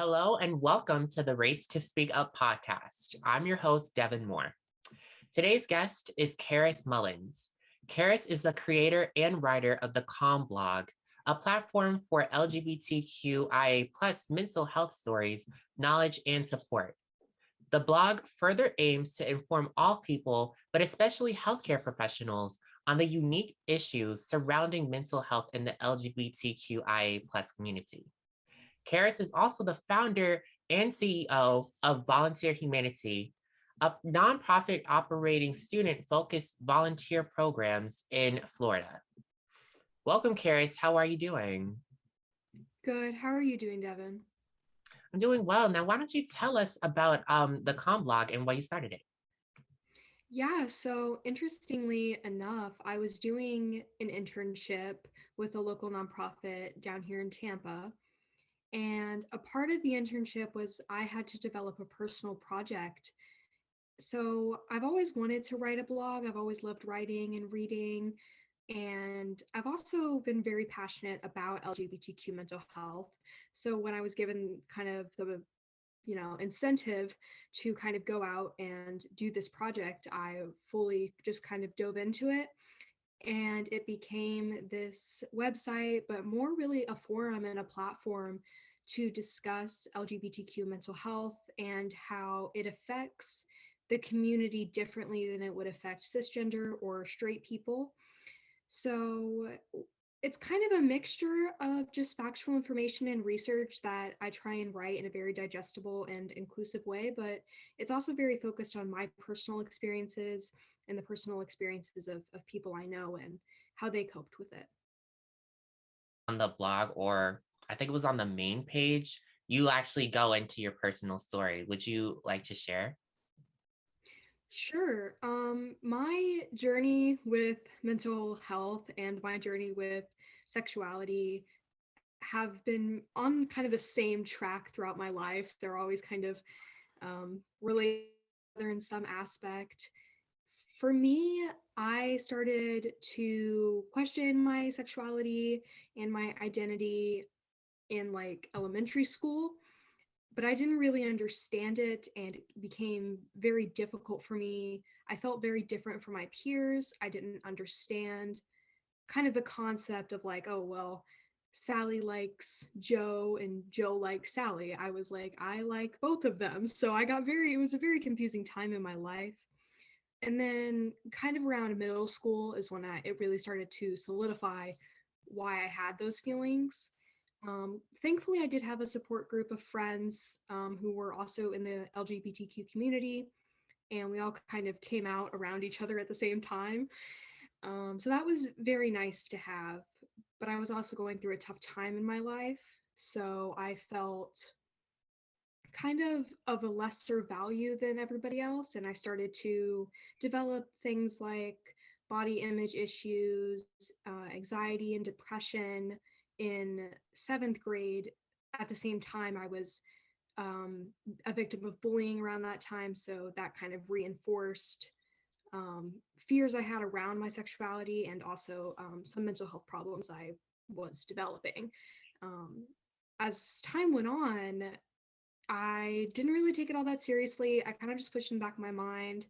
Hello and welcome to the Race to Speak Up podcast. I'm your host, Devin Moore. Today's guest is Carys Mullins. Carys is the creator and writer of the C.A.L.M blog, a platform for LGBTQIA plus mental health stories, knowledge, and support. The blog further aims to inform all people, but especially healthcare professionals, on the unique issues surrounding mental health in the LGBTQIA plus community. Carys is also the founder and CEO of Volunteer Humanity, a nonprofit operating student-focused volunteer programs in Florida. Welcome, Carys. How are you doing? Good. How are you doing, Devin? I'm doing well. Now, why don't you tell us about the C.A.L.M blog and why you started it? Yeah, so interestingly enough, I was doing an internship with a local nonprofit down here in Tampa. And a part of the internship was I had to develop a personal project. So I've always wanted to write a blog. I've always loved writing and reading. And I've also been very passionate about LGBTQ mental health. So when I was given kind of the incentive to kind of go out and do this project, I fully just kind of dove into it. And it became this website, but more really a forum and a platform to discuss LGBTQ mental health and how it affects the community differently than it would affect cisgender or straight people. So it's kind of a mixture of just factual information and research that I try and write in a very digestible and inclusive way, but it's also very focused on my personal experiences and the personal experiences of people I know and how they coped with it. On the blog, or I think it was on the main page, you actually go into your personal story. Would you like to share? Sure. My journey with mental health and my journey with sexuality have been on kind of the same track throughout my life. They're always kind of related in some aspect. For me, I started to question my sexuality and my identity in like elementary school, but I didn't really understand it and it became very difficult for me. I felt very different from my peers. I didn't understand kind of the concept of like, oh, well, Sally likes Joe and Joe likes Sally. I was like, I like both of them. So it was a very confusing time in my life. And then kind of around middle school is when it really started to solidify why I had those feelings. Thankfully, I did have a support group of friends who were also in the LGBTQ community, and we all kind of came out around each other at the same time. So that was very nice to have. But I was also going through a tough time in my life. So I felt kind of a lesser value than everybody else. And I started to develop things like body image issues, anxiety and depression in seventh grade. At the same time, I was a victim of bullying around that time. So that kind of reinforced fears I had around my sexuality and also some mental health problems I was developing. As time went on, I didn't really take it all that seriously. I kind of just pushed in the back of my mind.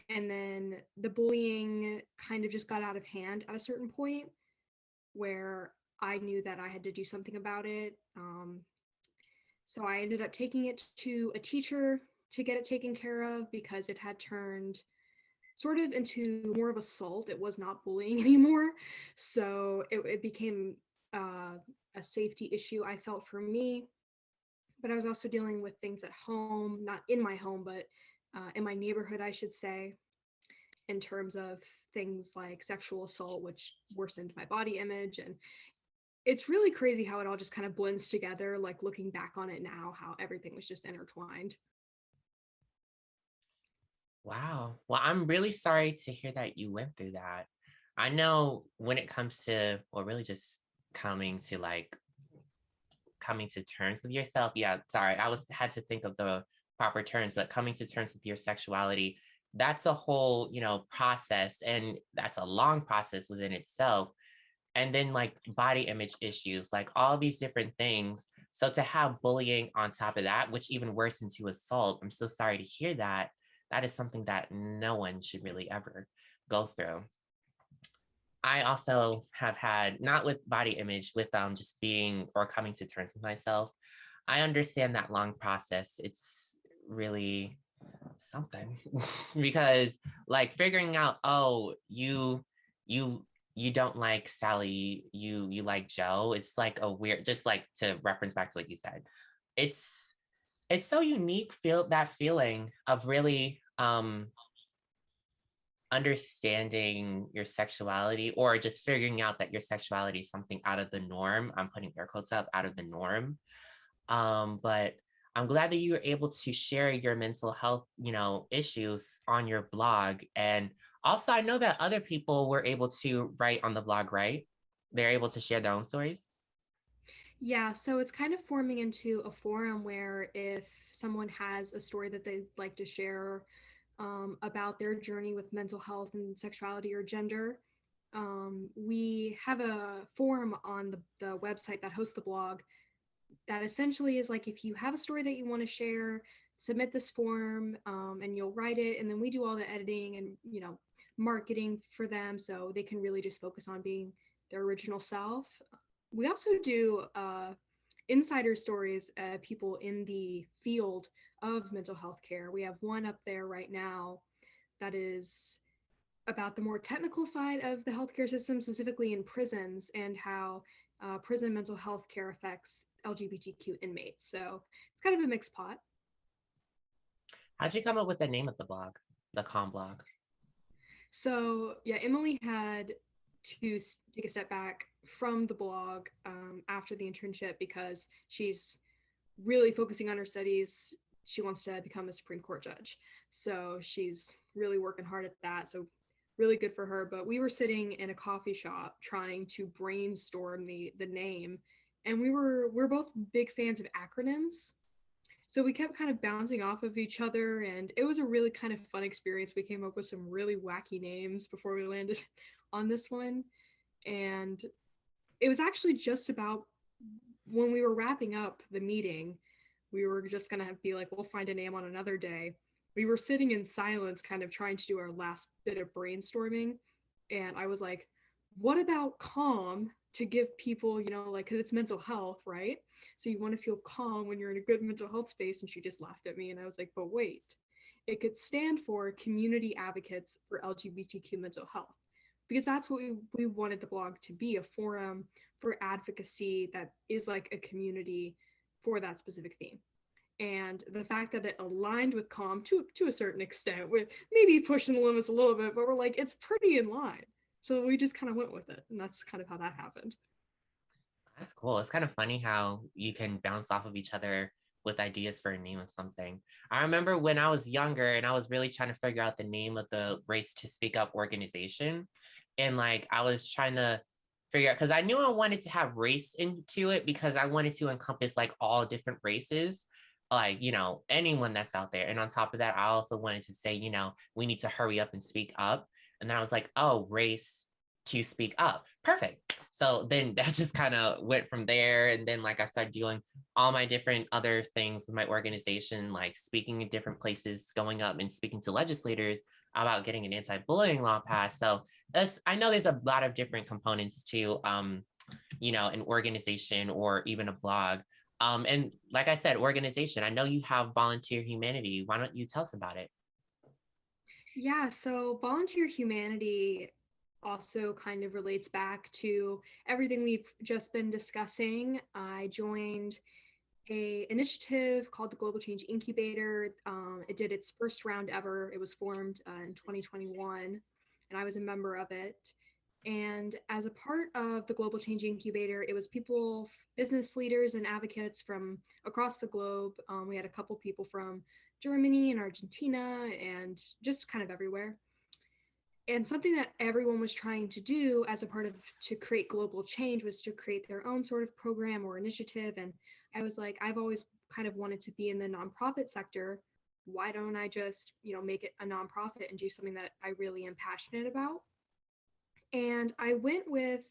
And then the bullying kind of just got out of hand at a certain point where I knew that I had to do something about it. So I ended up taking it to a teacher to get it taken care of because it had turned sort of into more of assault. It was not bullying anymore. So it became a safety issue, I felt, for me. But I was also dealing with things at home, not in my home, but in my neighborhood, I should say, in terms of things like sexual assault, which worsened my body image. And it's really crazy how it all just kind of blends together, like looking back on it now, how everything was just intertwined. Wow. Well, I'm really sorry to hear that you went through that. I know when it comes to, or really just coming to like coming to terms with yourself. Yeah, sorry, had to think of the proper terms, but coming to terms with your sexuality, that's a whole, process, and that's a long process within itself. And then like body image issues, like all these different things. So to have bullying on top of that, which even worsens to assault, I'm so sorry to hear that. That is something that no one should really ever go through. I also have had, not with body image, with just being or coming to terms with myself. I understand that long process. It's really something because like figuring out, oh, you you don't like Sally, you like Joe. It's like a weird, just like to reference back to what you said. It's so unique, feel that feeling of really understanding your sexuality or just figuring out that your sexuality is something out of the norm. I'm putting air quotes up, out of the norm. But I'm glad that you were able to share your mental health, issues on your blog. And also I know that other people were able to write on the blog, right? They're able to share their own stories. Yeah, so it's kind of forming into a forum where if someone has a story that they'd like to share about their journey with mental health and sexuality or gender, we have a forum on the website that hosts the blog that essentially is like if you have a story that you want to share, submit this form and you'll write it, and then we do all the editing and marketing for them so they can really just focus on being their original self. We also do insider stories, people in the field of mental health care. We have one up there right now that is about the more technical side of the healthcare system, specifically in prisons, and how prison mental health care affects LGBTQ inmates. So it's kind of a mixed pot. How'd you come up with the name of the blog, the com blog? So yeah, Emily had to take a step back from the blog after the internship because she's really focusing on her studies. She wants to become a Supreme Court judge. So she's really working hard at that. So really good for her. But we were sitting in a coffee shop trying to brainstorm the name. And we're both big fans of acronyms. So we kept kind of bouncing off of each other, and it was a really kind of fun experience. We came up with some really wacky names before we landed on this one. And it was actually just about when we were wrapping up the meeting, we were just going to be like, we'll find a name on another day. We were sitting in silence, kind of trying to do our last bit of brainstorming. And I was like, what about calm to give people, like, because it's mental health, right? So you want to feel calm when you're in a good mental health space. And she just laughed at me. And I was like, but wait, it could stand for Community Advocates for LGBTQ Mental Health, because that's what we wanted the blog to be, a forum for advocacy that is like a community for that specific theme. And the fact that it aligned with calm to a certain extent, with maybe pushing the limits a little bit, but we're like, it's pretty in line. So we just kind of went with it. And that's kind of how that happened. That's cool. It's kind of funny how you can bounce off of each other with ideas for a name of something. I remember when I was younger and I was really trying to figure out the name of the Race to Speak Up organization. And like I was trying to figure out because I knew I wanted to have race into it because I wanted to encompass like all different races, like, anyone that's out there. And on top of that, I also wanted to say, we need to hurry up and speak up. And then I was like, oh, race to speak up. Perfect. So then that just kind of went from there. And then like I started doing all my different other things with my organization, like speaking in different places, going up and speaking to legislators about getting an anti-bullying law passed. So I know there's a lot of different components to an organization or even a blog. And like I said, organization, I know you have Volunteer Humanity. Why don't you tell us about it? Yeah, so volunteer humanity also kind of relates back to everything we've just been discussing. I joined a initiative called the Global Change Incubator. It did its first round ever. It was formed in 2021, and I was a member of it. And as a part of the Global Change Incubator, it was people, business leaders and advocates from across the globe. We had a couple people from Germany and Argentina and just kind of everywhere. And something that everyone was trying to do as a part of to create global change was to create their own sort of program or initiative. And I was like, I've always kind of wanted to be in the nonprofit sector. Why don't I just, make it a nonprofit and do something that I really am passionate about? And I went with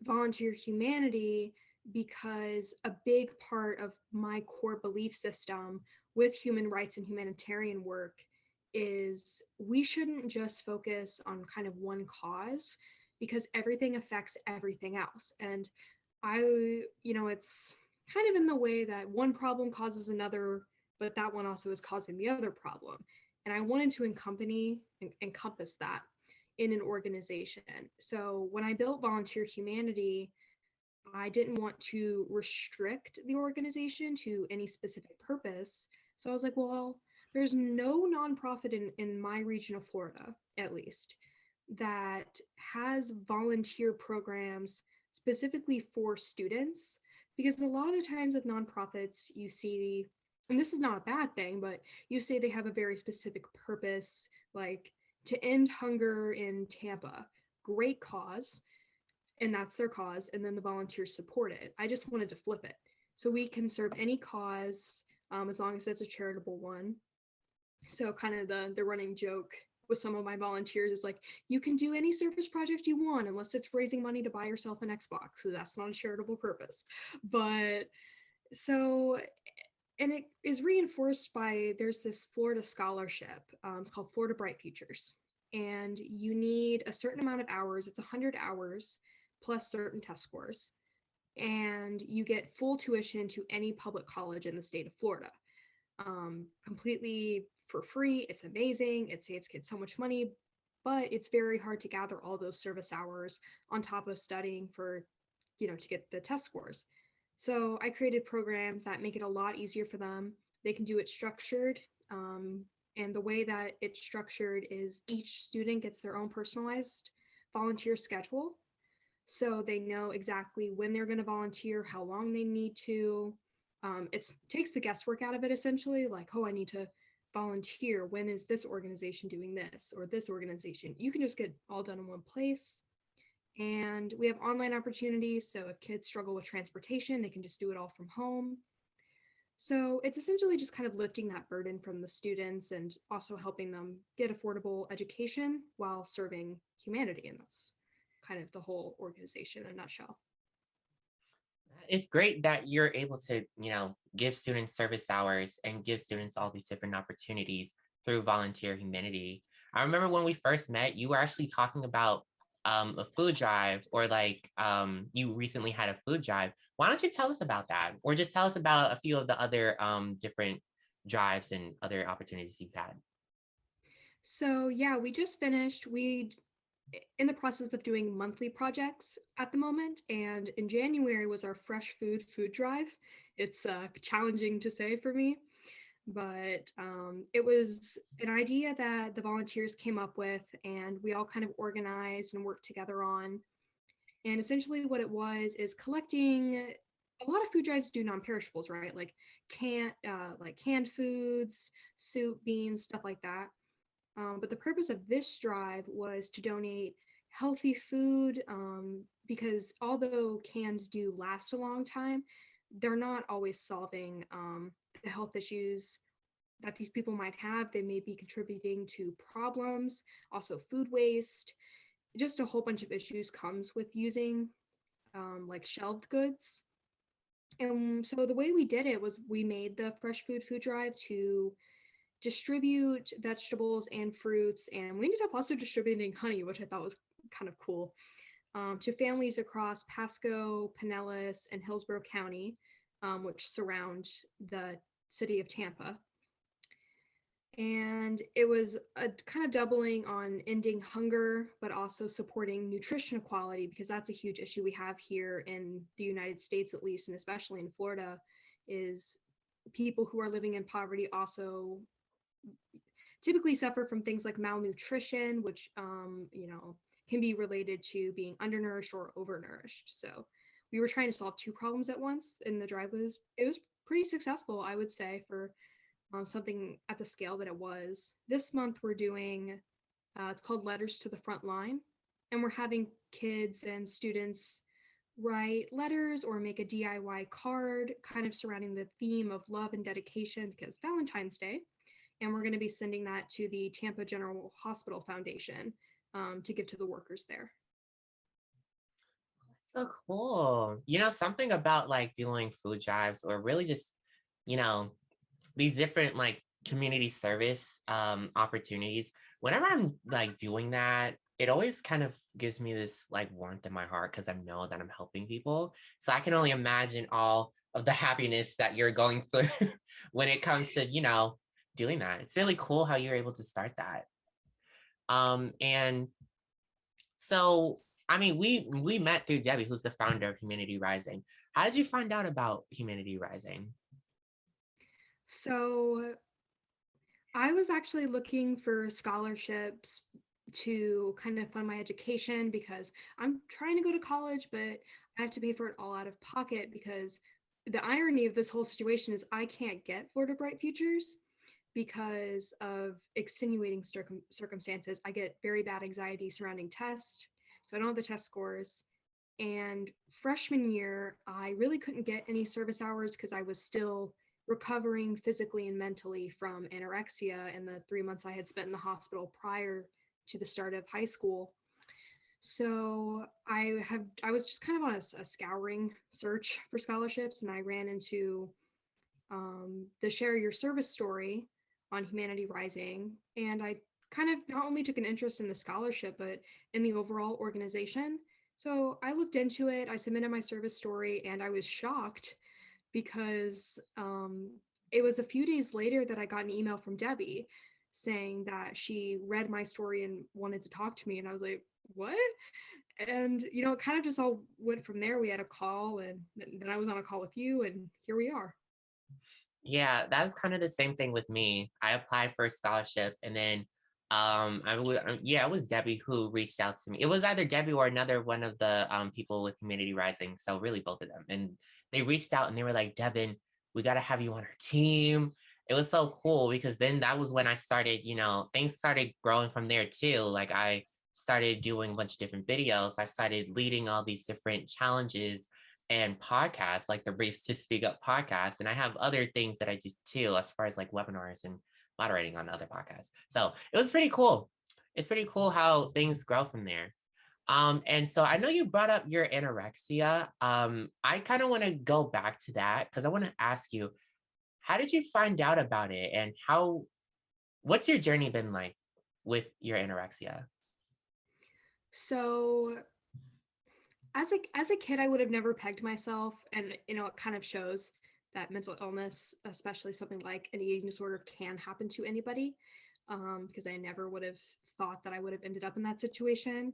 Volunteer Humanity because a big part of my core belief system with human rights and humanitarian work is we shouldn't just focus on kind of one cause because everything affects everything else. And it's kind of in the way that one problem causes another, but that one also is causing the other problem. And I wanted to encompass that in an organization. So when I built Volunteer Humanity, I didn't want to restrict the organization to any specific purpose. So I was like, well, there's no nonprofit in my region of Florida, at least, that has volunteer programs specifically for students. Because a lot of the times with nonprofits, you see, and this is not a bad thing, but you say they have a very specific purpose, like to end hunger in Tampa. Great cause, and that's their cause, and then the volunteers support it. I just wanted to flip it so we can serve any cause, as long as it's a charitable one. So kind of the running joke with some of my volunteers is like, you can do any service project you want unless it's raising money to buy yourself an Xbox, so that's not a charitable purpose. But so, and it is reinforced by, there's this Florida scholarship, it's called Florida Bright Futures, and you need a certain amount of hours, it's 100 hours plus certain test scores, and you get full tuition to any public college in the state of Florida, completely for free. It's amazing. It saves kids so much money, but it's very hard to gather all those service hours on top of studying for, to get the test scores. So I created programs that make it a lot easier for them. They can do it structured. And the way that it's structured is each student gets their own personalized volunteer schedule. So they know exactly when they're going to volunteer, how long they need to. It takes the guesswork out of it, essentially, like, oh, I need to volunteer. When is this organization doing this or this organization? You can just get all done in one place. And we have online opportunities. So if kids struggle with transportation, they can just do it all from home. So it's essentially just kind of lifting that burden from the students and also helping them get affordable education while serving humanity. And that's kind of the whole organization in a nutshell. It's great that you're able to, give students service hours and give students all these different opportunities through Volunteer Humanity. I remember when we first met, you were actually talking about a food drive, or like you recently had a food drive. Why don't you tell us about that, or just tell us about a few of the other different drives and other opportunities you've had? So yeah, we just finished. We in the process of doing monthly projects at the moment, and in January was our fresh food drive. It's challenging to say for me, but it was an idea that the volunteers came up with, and we all kind of organized and worked together on. And essentially, what it was is collecting. A lot of food drives do non-perishables, right? Like canned foods, soup, beans, stuff like that. But the purpose of this drive was to donate healthy food, because although cans do last a long time, they're not always solving the health issues that these people might have. They may be contributing to problems, also food waste. Just a whole bunch of issues comes with using like shelved goods. And so the way we did it was we made the fresh food drive to distribute vegetables and fruits, and we ended up also distributing honey, which I thought was kind of cool, to families across Pasco, Pinellas, and Hillsborough County, which surround the city of Tampa. And it was a kind of doubling on ending hunger, but also supporting nutrition equality, because that's a huge issue we have here in the United States, at least, and especially in Florida, is people who are living in poverty also typically suffer from things like malnutrition, which can be related to being undernourished or overnourished. So we were trying to solve two problems at once, and the drive was pretty successful, I would say, for something at the scale that it was. This month we're doing it's called Letters to the Front Line, and we're having kids and students write letters or make a DIY card kind of surrounding the theme of love and dedication, because Valentine's Day. And we're going to be sending that to the Tampa General Hospital Foundation to give to the workers there. So cool. Something about like doing food drives or really just, you know, these different like community service opportunities. Whenever I'm like doing that, it always kind of gives me this like warmth in my heart because I know that I'm helping people. So I can only imagine all of the happiness that you're going through when it comes to, doing that. It's really cool how you're able to start that. And so I mean, we met through Debbie, who's the founder of Humanity Rising. How did you find out about Humanity Rising? So I was actually looking for scholarships to kind of fund my education because I'm trying to go to college, but I have to pay for it all out of pocket because the irony of this whole situation is I can't get Florida Bright Futures because of extenuating circumstances. I get very bad anxiety surrounding tests, so I don't have the test scores. And freshman year, I really couldn't get any service hours because I was still recovering physically and mentally from anorexia and the 3 months I had spent in the hospital prior to the start of high school. So I was just kind of on a scouring search for scholarships, and I ran into the Share Your Service story on Humanity Rising, and I kind of not only took an interest in the scholarship but in the overall organization. So I looked into it, I submitted my service story, and I was shocked because it was a few days later that I got an email from Debbie saying that she read my story and wanted to talk to me. And I was like, what? And, it kind of just all went from there. We had a call, and then I was on a call with you, and here we are. Yeah, that was kind of the same thing with me. I applied for a scholarship and then it was Debbie who reached out to me. It was either Debbie or another one of the people with Community Rising. So really both of them. And they reached out and they were like, Devin, we got to have you on our team. It was so cool because then that was when I started, things started growing from there too. Like I started doing a bunch of different videos. I started leading all these different challenges and podcasts, like the Race to Speak Up podcast. And I have other things that I do too, as far as like webinars and moderating on other podcasts. So it was pretty cool. It's pretty cool how things grow from there. And so I know you brought up your anorexia. I kind of want to go back to that because I want to ask you, how did you find out about it and what's your journey been like with your anorexia? So as a kid, I would have never pegged myself, and it kind of shows that mental illness, especially something like an eating disorder, can happen to anybody. Because I never would have thought that I would have ended up in that situation.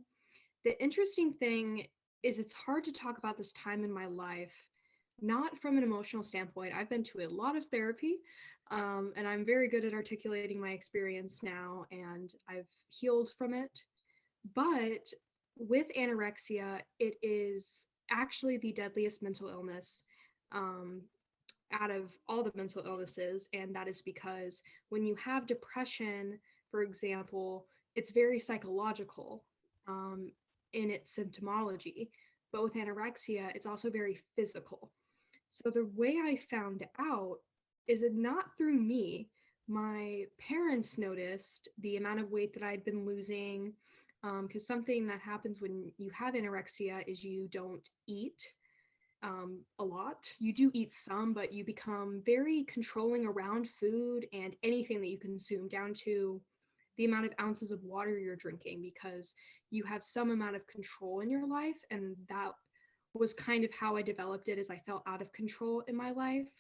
The interesting thing is it's hard to talk about this time in my life, not from an emotional standpoint. I've been to a lot of therapy, and I'm very good at articulating my experience now, and I've healed from it. But with anorexia, it is actually the deadliest mental illness um, out of all the mental illnesses. And that is because when you have depression, for example, it's very psychological um, in its symptomology. But with anorexia, it's also very physical. So the way I found out is it not through me. My parents noticed the amount of weight that I'd been losing, because something that happens when you have anorexia is you don't eat a lot. You do eat some, but you become very controlling around food and anything that you consume, down to the amount of ounces of water you're drinking, because you have some amount of control in your life. And that was kind of how I developed it, as I felt out of control in my life.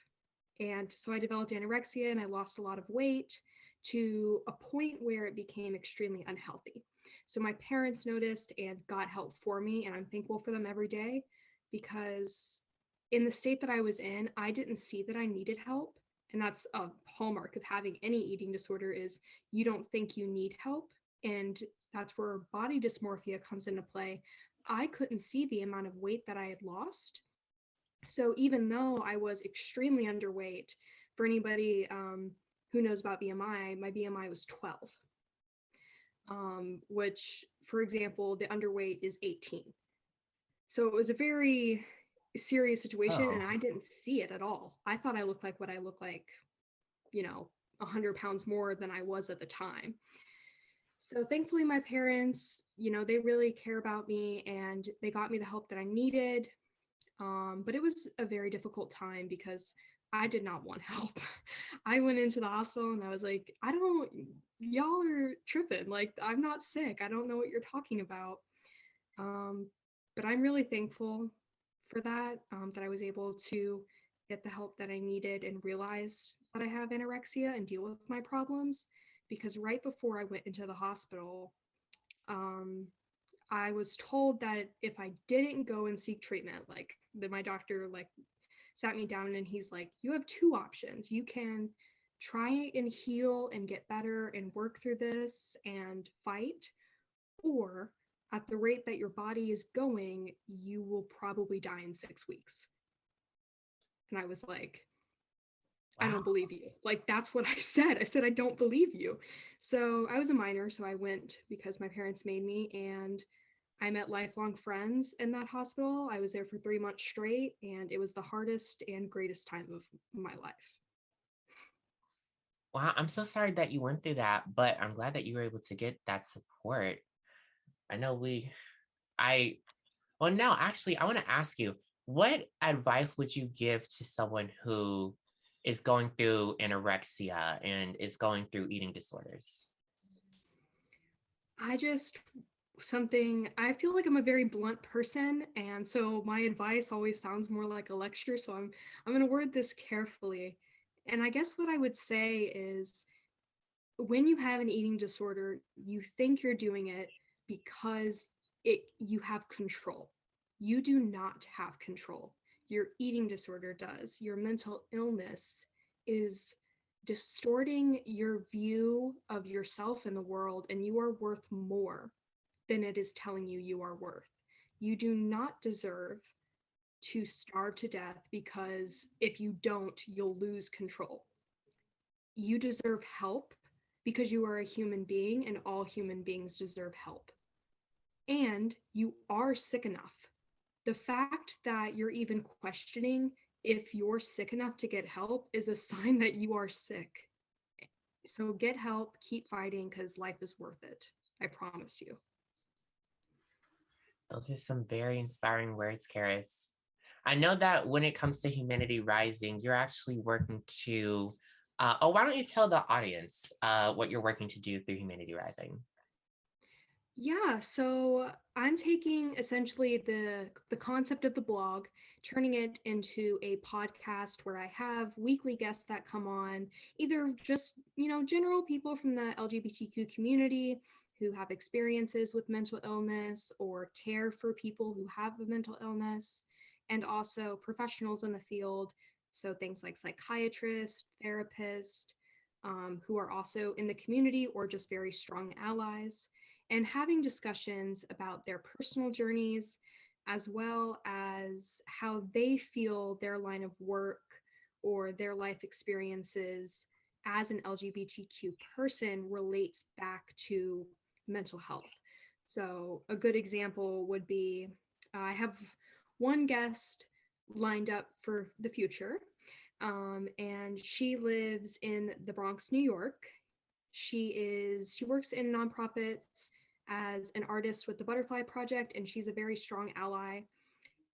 And so I developed anorexia and I lost a lot of weight to a point where it became extremely unhealthy. So my parents noticed and got help for me, and I'm thankful for them every day, because in the state that I was in, I didn't see that I needed help. And that's a hallmark of having any eating disorder, is you don't think you need help. And that's where body dysmorphia comes into play. I couldn't see the amount of weight that I had lost. So even though I was extremely underweight, for anybody who knows about BMI, my BMI was 12, which, for example, the underweight is 18. So it was a very serious situation, and Oh, I didn't see it at all. I thought I looked like what I look like, 100 pounds more than I was at the time. So thankfully, my parents, they really care about me and they got me the help that I needed. But it was a very difficult time because I did not want help. I went into the hospital and I was like, y'all are tripping. Like, I'm not sick. I don't know what you're talking about. Um, but I'm really thankful for that I was able to get the help that I needed and realize that I have anorexia and deal with my problems. Because right before I went into the hospital, um, I was told that if I didn't go and seek treatment, like that my doctor like sat me down and he's like, you have two options. You can try and heal and get better and work through this and fight, or at the rate that your body is going, you will probably die in 6 weeks. And I was like, I Wow. don't believe you. Like, that's what I said. I said, I don't believe you. So I was a minor. So I went because my parents made me. And I met lifelong friends in that hospital. I was there for 3 months straight. And it was the hardest and greatest time of my life. Wow, I'm so sorry that you went through that, but I'm glad that you were able to get that support. I know I, well, no, actually, I want to ask you, what advice would you give to someone who is going through anorexia and is going through eating disorders? I just I feel like I'm a very blunt person, and so my advice always sounds more like a lecture, so I'm going to word this carefully. And I guess what I would say is when you have an eating disorder, you think you're doing it because you have control. You do not have control. Your eating disorder does. Your mental illness is distorting your view of yourself in the world, and you are worth more than it is telling you you are worth. You do not deserve to starve to death because if you don't, you'll lose control. You deserve help because you are a human being and all human beings deserve help. And you are sick enough. The fact that you're even questioning if you're sick enough to get help is a sign that you are sick. So get help, keep fighting because life is worth it. I promise you. Those are some very inspiring words, Karis. I know that when it comes to Humanity Rising, you're actually working to, why don't you tell the audience what you're working to do through Humanity Rising? Yeah, so I'm taking essentially the concept of the blog, turning it into a podcast where I have weekly guests that come on, either just, general people from the LGBTQ community who have experiences with mental illness or care for people who have a mental illness, and also professionals in the field, so things like psychiatrists, therapists, who are also in the community or just very strong allies, and having discussions about their personal journeys as well as how they feel their line of work or their life experiences as an LGBTQ person relates back to mental health. So, a good example would be I have one guest lined up for the future, and she lives in the Bronx, New York. She works in nonprofits as an artist with the Butterfly Project, and she's a very strong ally.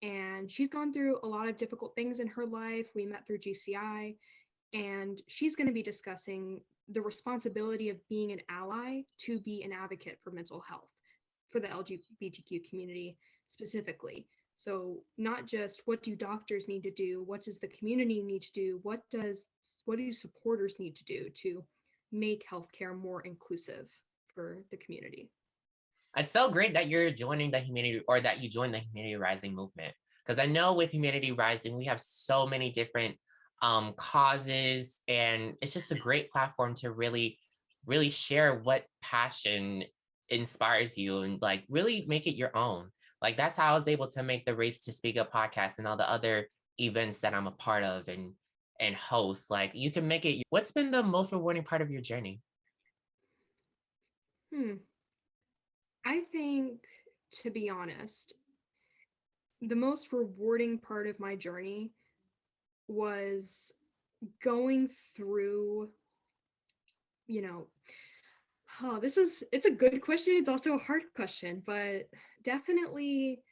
And she's gone through a lot of difficult things in her life. We met through GCI, and she's going to be discussing the responsibility of being an ally to be an advocate for mental health for the LGBTQ community specifically. So not just what do doctors need to do, what does the community need to do, what do supporters need to do to make healthcare more inclusive for the community. It's so great that you're joining the Humanity or that you joined the Humanity Rising movement. Because I know with Humanity Rising, we have so many different causes, and it's just a great platform to really, really share what passion inspires you and like really make it your own. Like that's how I was able to make the Race to Speak Up podcast and all the other events that I'm a part of and host. Like you can make it. What's been the most rewarding part of your journey? I think, to be honest, the most rewarding part of my journey was going through, you know, Oh, it's a good question. It's also a hard question, but definitely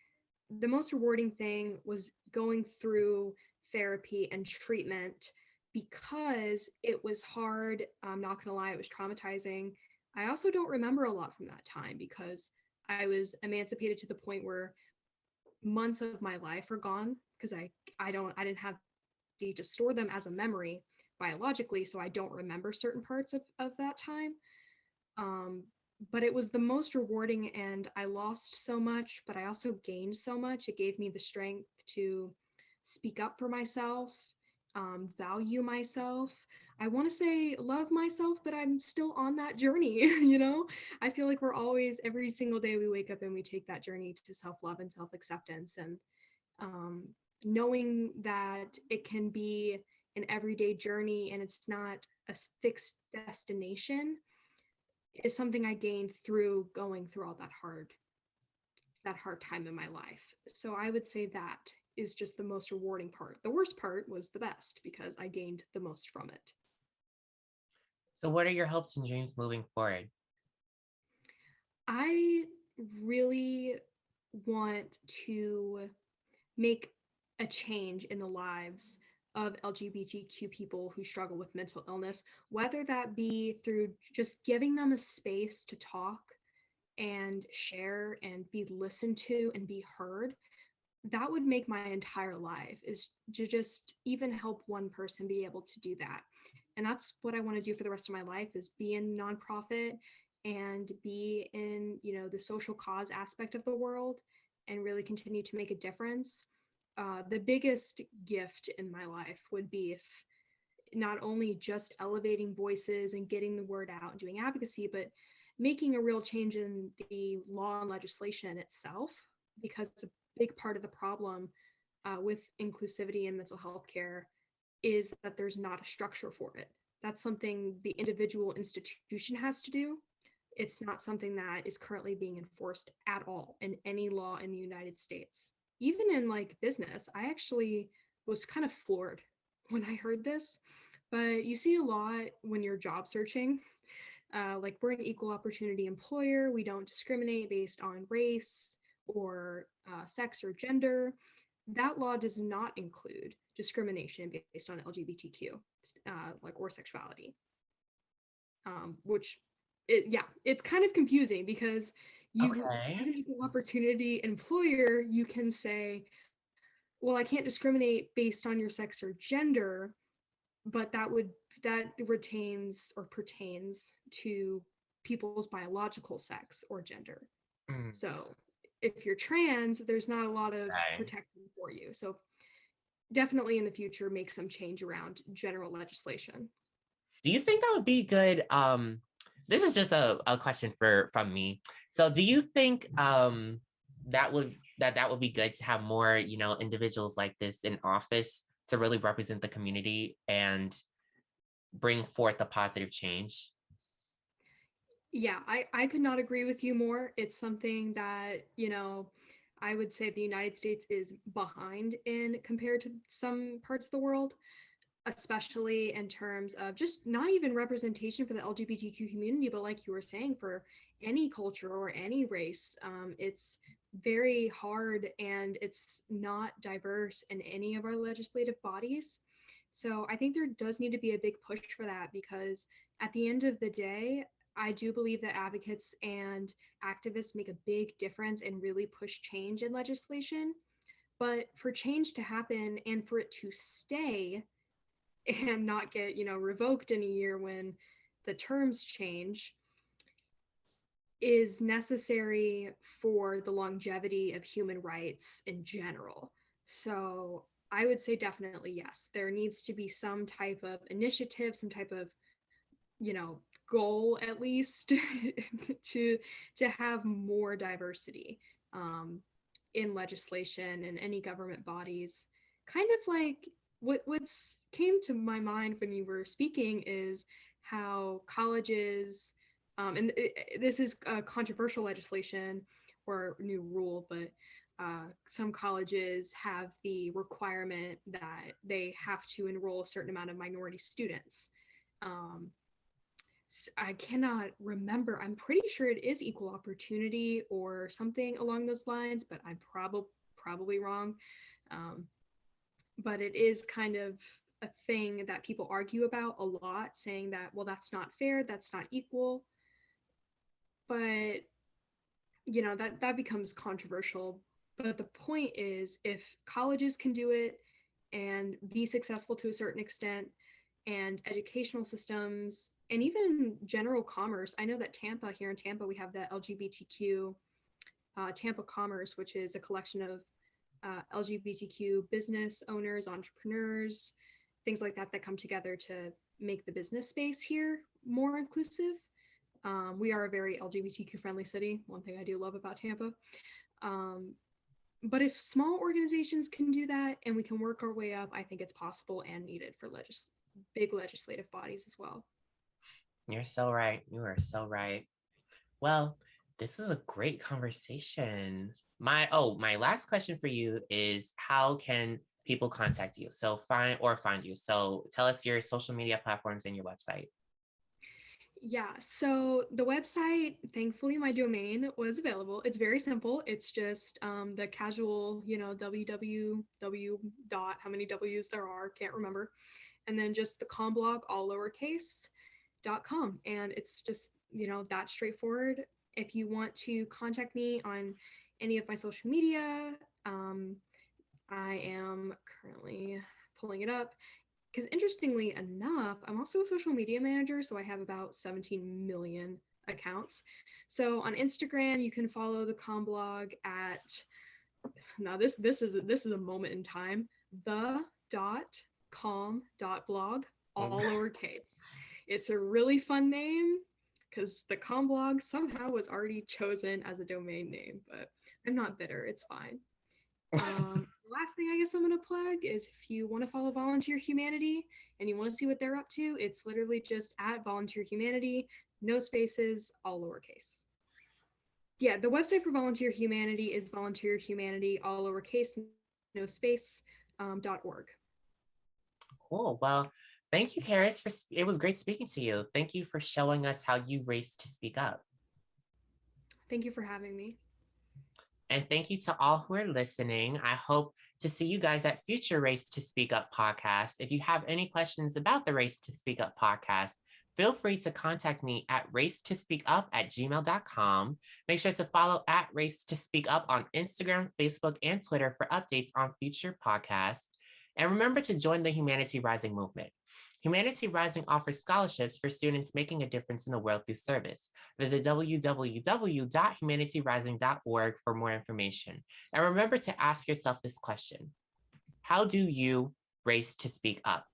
the most rewarding thing was going through therapy and treatment because it was hard. I'm not going to lie, it was traumatizing. I also don't remember a lot from that time because I was emancipated to the point where months of my life are gone because I didn't have to store them as a memory biologically, so I don't remember certain parts of that time. um, but it was the most rewarding, and I lost so much, but I also gained so much. It gave me the strength to speak up for myself, value myself. I want to say love myself, but I'm still on that journey. I feel like we're always, every single day we wake up and we take that journey to self love and self acceptance. And um, knowing that it can be an everyday journey and it's not a fixed destination is something I gained through going through all that hard time in my life. So I would say that is just the most rewarding part. The worst part was the best because I gained the most from it. So, what are your hopes and dreams moving forward? I really want to make a change in the lives of LGBTQ people who struggle with mental illness, whether that be through just giving them a space to talk and share and be listened to and be heard. That would make my entire life, is to just even help one person be able to do that. And that's what I want to do for the rest of my life, is be in nonprofit and be in, the social cause aspect of the world and really continue to make a difference. The biggest gift in my life would be if not only just elevating voices and getting the word out and doing advocacy, but making a real change in the law and legislation itself, because a big part of the problem with inclusivity in mental health care is that there's not a structure for it. That's something the individual institution has to do. It's not something that is currently being enforced at all in any law in the United States. Even in like business, I actually was kind of floored when I heard this, but you see a lot when you're job searching. Like, we're an equal opportunity employer. We don't discriminate based on race or sex or gender. That law does not include discrimination based on LGBTQ, or sexuality. Which, it's kind of confusing because as Okay. an equal opportunity employer, you can say, well, I can't discriminate based on your sex or gender, but that retains or pertains to people's biological sex or gender. Mm, So if you're trans, there's not a lot of okay. protection for you. So definitely in the future, make some change around general legislation. Do you think that would be good? This is just a question from me. So, do you think that would be good to have more, individuals like this in office to really represent the community and bring forth a positive change? Yeah, I could not agree with you more. It's something that, I would say the United States is behind in compared to some parts of the world, especially in terms of just not even representation for the LGBTQ community, but like you were saying, for any culture or any race. It's very hard and it's not diverse in any of our legislative bodies. So I think there does need to be a big push for that, because at the end of the day, I do believe that advocates and activists make a big difference and really push change in legislation. But for change to happen and for it to stay and not get, revoked in a year when the terms change, is necessary for the longevity of human rights in general. So I would say definitely yes. There needs to be some type of initiative, some type of, you know, goal at least to have more diversity in legislation and any government bodies. Kind of like what's came to my mind when you were speaking is how colleges, this is a controversial legislation or new rule, but some colleges have the requirement that they have to enroll a certain amount of minority students. Um, I cannot remember. I'm pretty sure it is equal opportunity or something along those lines, but I'm probably wrong. Um, but it is kind of a thing that people argue about a lot, saying that, well, that's not fair, that's not equal. But that becomes controversial. But the point is, if colleges can do it and be successful to a certain extent, and educational systems, and even general commerce. I know that here in Tampa, we have the LGBTQ Tampa Commerce, which is a collection of LGBTQ business owners, entrepreneurs, things like that come together to make the business space here more inclusive. We are a very LGBTQ friendly city. One thing I do love about Tampa. But if small organizations can do that and we can work our way up, I think it's possible and needed for big legislative bodies as well. You're so right. You are so right. Well, this is a great conversation. My last question for you is, how can people contact you? So find you. So tell us your social media platforms and your website. Yeah, so the website, thankfully, my domain was available. It's very simple. It's just the casual, www dot, how many W's there are, can't remember. And then just the com blog, all lowercase, .com. And it's just, that straightforward. If you want to contact me on any of my social media, I am currently pulling it up. Because interestingly enough, I'm also a social media manager, so I have about 17 million accounts. So on Instagram, you can follow the com blog at, now this is a moment in time, the.com.blog, all lowercase. It's a really fun name because the com blog somehow was already chosen as a domain name, but I'm not bitter, it's fine. Last thing I guess I'm going to plug is, if you want to follow Volunteer Humanity and you want to see what they're up to, it's literally just at Volunteer Humanity, no spaces, all lowercase. Yeah, the website for Volunteer Humanity is Volunteer Humanity, all lowercase, no space, .org. Cool. Well, thank you, Carys. It was great speaking to you. Thank you for showing us how you race to speak up. Thank you for having me. And thank you to all who are listening. I hope to see you guys at future Race to Speak Up podcasts. If you have any questions about the Race to Speak Up podcast, feel free to contact me at racetospeakup@gmail.com. Make sure to follow at Race to Speak Up on Instagram, Facebook, and Twitter for updates on future podcasts. And remember to join the Humanity Rising movement. Humanity Rising offers scholarships for students making a difference in the world through service. Visit www.humanityrising.org for more information. And remember to ask yourself this question: how do you race to speak up?